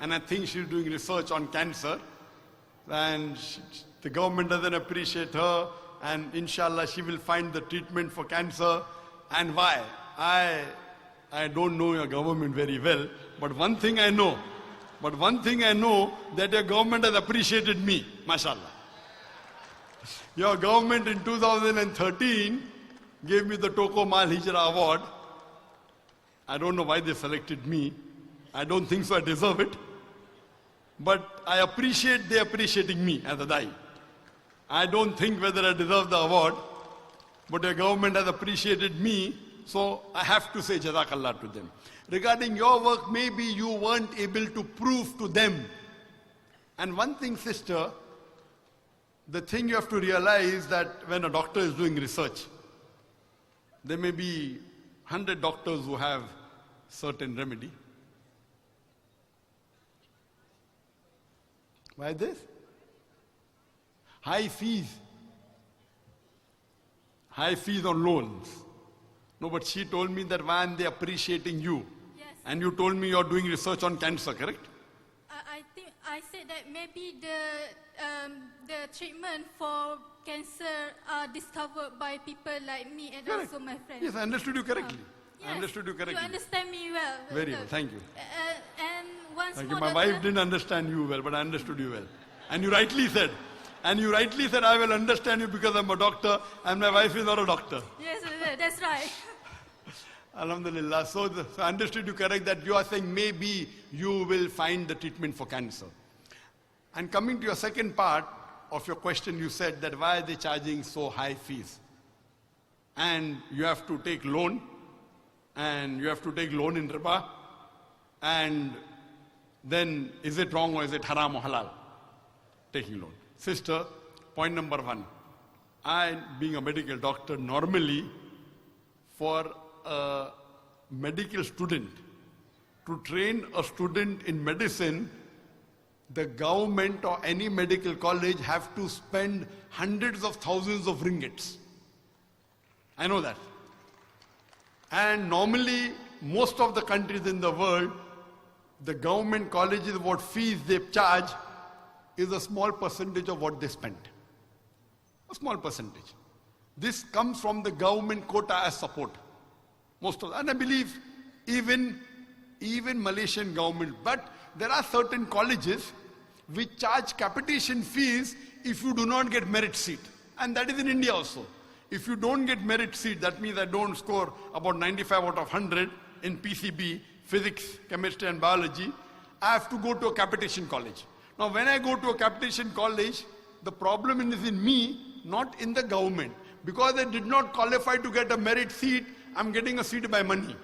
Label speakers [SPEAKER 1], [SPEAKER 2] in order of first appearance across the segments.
[SPEAKER 1] and I think she's doing research on cancer, and the government doesn't appreciate her, and inshallah she will find the treatment for cancer. And why? I don't know your government very well, but one thing I know, that your government has appreciated me, mashallah. Your government in 2013 gave me the Toko Mal Hijra Award. I don't know why they selected me. I don't think so I deserve it. But I appreciate they appreciating me as a Dai. I don't think whether I deserve the award, but your government has appreciated me, so I have to say Jazakallah to them. Regarding your work, maybe you weren't able to prove to them. And one thing, sister, the thing you have to realize that when a doctor is doing research, there may be 100 doctors who have certain remedy. Why this? High fees. High fees on loans. No, but she told me that why aren't they appreciating you?
[SPEAKER 2] Yes.
[SPEAKER 1] And you told me you're doing research on cancer, correct?
[SPEAKER 2] I think I said that maybe the treatment for cancer are discovered by people like me and
[SPEAKER 1] Correct.
[SPEAKER 2] also my friends.
[SPEAKER 1] Yes, I understood you correctly.
[SPEAKER 2] Yes,
[SPEAKER 1] I understood you correctly.
[SPEAKER 2] You understand me well.
[SPEAKER 1] Very well, thank you.
[SPEAKER 2] And once
[SPEAKER 1] Thank
[SPEAKER 2] more,
[SPEAKER 1] you. My wife didn't understand you well, but I understood you well. And you rightly said, I will understand you because I'm a doctor and my wife is not a doctor.
[SPEAKER 2] Yes, that's right.
[SPEAKER 1] Alhamdulillah. So I understood you correct that you are saying maybe you will find the treatment for cancer. And coming to your second part of your question, you said that why are they charging so high fees? And you have to take loan, and you have to take loan in riba, and then is it wrong or is it haram or halal? Taking loan. Sister, point number one. I, being a medical doctor, normally for a medical student, to train a student in medicine, the government or any medical college have to spend hundreds of thousands of ringgits. I know that. And normally, most of the countries in the world, the government colleges, what fees they charge is a small percentage of what they spend. A small percentage. This comes from the government quota as support. Most of, and I believe even Malaysian government, but there are certain colleges which charge capitation fees if you do not get merit seat. And that is in India also. If you don't get merit seat, that means I don't score about 95 out of 100 in PCB, physics, chemistry and biology, I have to go to a capitation college. Now when I go to a capitation college, the problem is in me, not in the government. Because I did not qualify to get a merit seat, I'm getting a seat by money.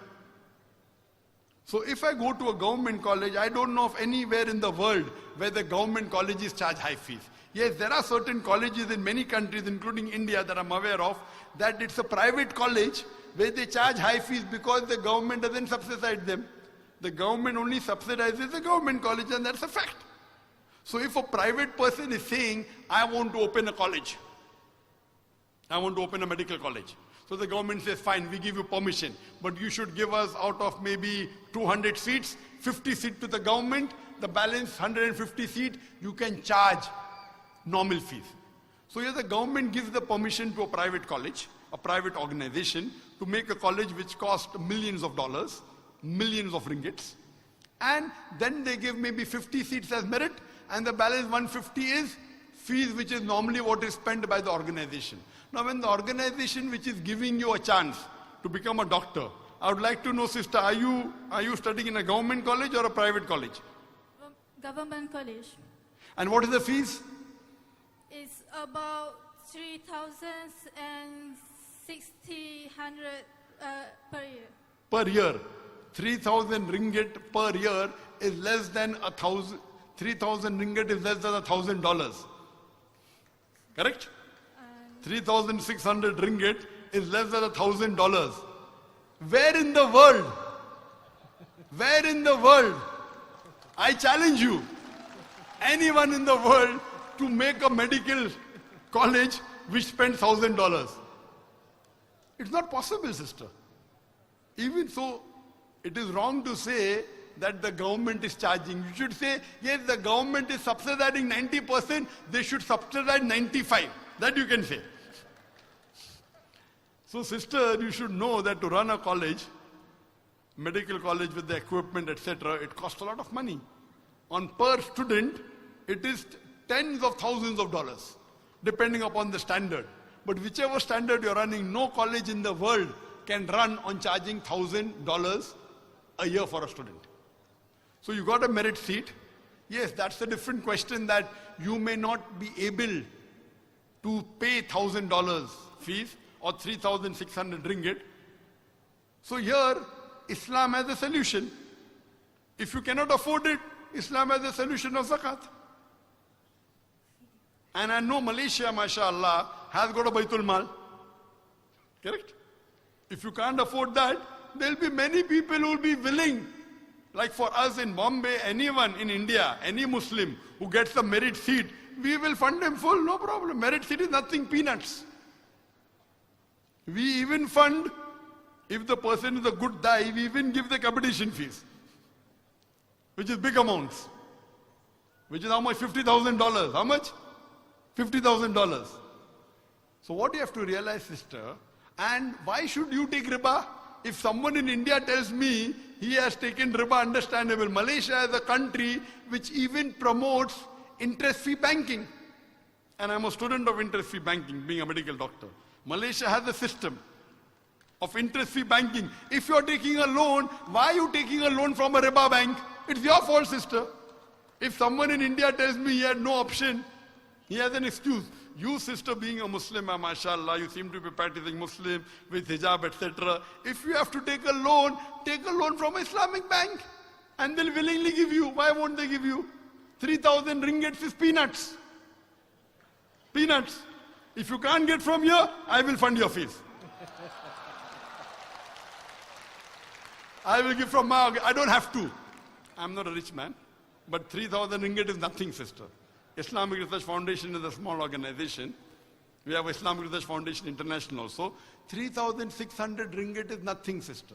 [SPEAKER 1] So if I go to a government college, I don't know of anywhere in the world where the government colleges charge high fees. Yes, there are certain colleges in many countries, including India, that I'm aware of, that it's a private college where they charge high fees because the government doesn't subsidize them. The government only subsidizes the government college, and that's a fact. So if a private person is saying, I want to open a college, I want to open a medical college. So the government says, fine, we give you permission, but you should give us out of maybe 200 seats, 50 seats to the government, the balance 150 seats, you can charge normal fees. So here the government gives the permission to a private college, a private organization, to make a college which costs millions of dollars, millions of ringgits, and then they give maybe 50 seats as merit, and the balance 150 is fees, which is normally what is spent by the organization. Now when the organization which is giving you a chance to become a doctor, I would like to know, sister, are you studying in a government college or a private college?
[SPEAKER 2] Government college.
[SPEAKER 1] And what is the fees?
[SPEAKER 2] It's about 3,000 and 600 per year.
[SPEAKER 1] Per year. 3,000 ringgit per year is less than 3,000 ringgit is less than $1,000. Correct? 3,600 ringgit is less than $1,000. Where in the world? Where in the world? I challenge you, anyone in the world, to make a medical college which spends $1,000. It's not possible, sister. Even so, it is wrong to say that the government is charging. You should say, yes, the government is subsidizing 90%, they should subsidize 95%. That you can say. So sister, you should know that to run a college, medical college with the equipment, etc., it costs a lot of money. On per student, it is tens of thousands of dollars, depending upon the standard. But whichever standard you're running, no college in the world can run on charging $1,000 a year for a student. So you got a merit seat. Yes, that's a different question, that you may not be able to pay $1,000 fees or 3,600 ringgit. So here, Islam has a solution. If you cannot afford it, Islam has a solution of zakat. And I know Malaysia, mashallah, has got a Baitul Mal. Correct? If you can't afford that, there'll be many people who will be willing. Like for us in Bombay, anyone in India, any Muslim who gets a merit seat, we will fund him full, no problem. Merit seat is nothing, peanuts. We even fund, if the person is a good dai, we even give the competition fees, which is big amounts. Which is how much? $50,000. How much? $50,000. So what you have to realize, sister, and why should you take riba? If someone in India tells me he has taken riba, understandable. Malaysia is a country which even promotes interest-free banking. And I'm a student of interest-free banking, being a medical doctor. Malaysia has a system of interest-free banking. If you're taking a loan, why are you taking a loan from a riba bank? It's your fault, sister. If someone in India tells me he had no option, he has an excuse. You, sister, being a Muslim, mashallah, you seem to be practicing Muslim with hijab, etc. If you have to take a loan from an Islamic bank. And they'll willingly give you. Why won't they give you? 3,000 ringgits is peanuts. Peanuts. If you can't get from here, I will fund your fees. I will give from my, I don't have to. I'm not a rich man. But 3,000 ringgit is nothing, sister. Islamic Research Foundation is a small organization. We have Islamic Research Foundation International also. 3,600 ringgit is nothing, sister.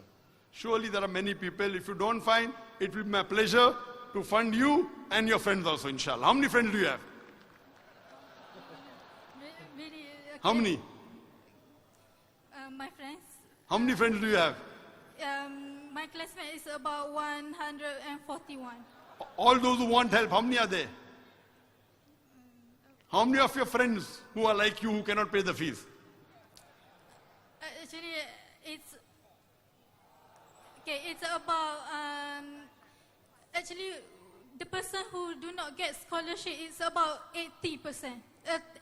[SPEAKER 1] Surely there are many people. If you don't find, it will be my pleasure to fund you and your friends also, inshallah. How many friends do you have?
[SPEAKER 2] Really, okay.
[SPEAKER 1] How many?
[SPEAKER 2] My friends.
[SPEAKER 1] How many friends do you have?
[SPEAKER 2] My classmate is about 141.
[SPEAKER 1] All those who want help, how many are there? How many of your friends who are like you who cannot pay the fees?
[SPEAKER 2] Actually, it's about actually the person who do not get scholarship is about 80%.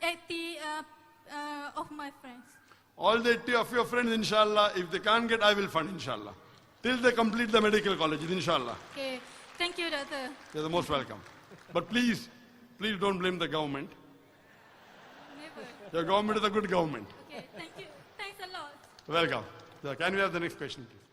[SPEAKER 2] 80 of my friends.
[SPEAKER 1] All the 80 of your friends, inshallah, if they can't get, I will fund, inshallah. Till they complete the medical colleges, inshallah.
[SPEAKER 2] Okay, thank you, Doctor.
[SPEAKER 1] You're the most welcome. But please don't blame the government.
[SPEAKER 2] Never.
[SPEAKER 1] Your government is a good government.
[SPEAKER 2] Okay, thank you. Thanks a lot.
[SPEAKER 1] Welcome. So can we have the next question, please?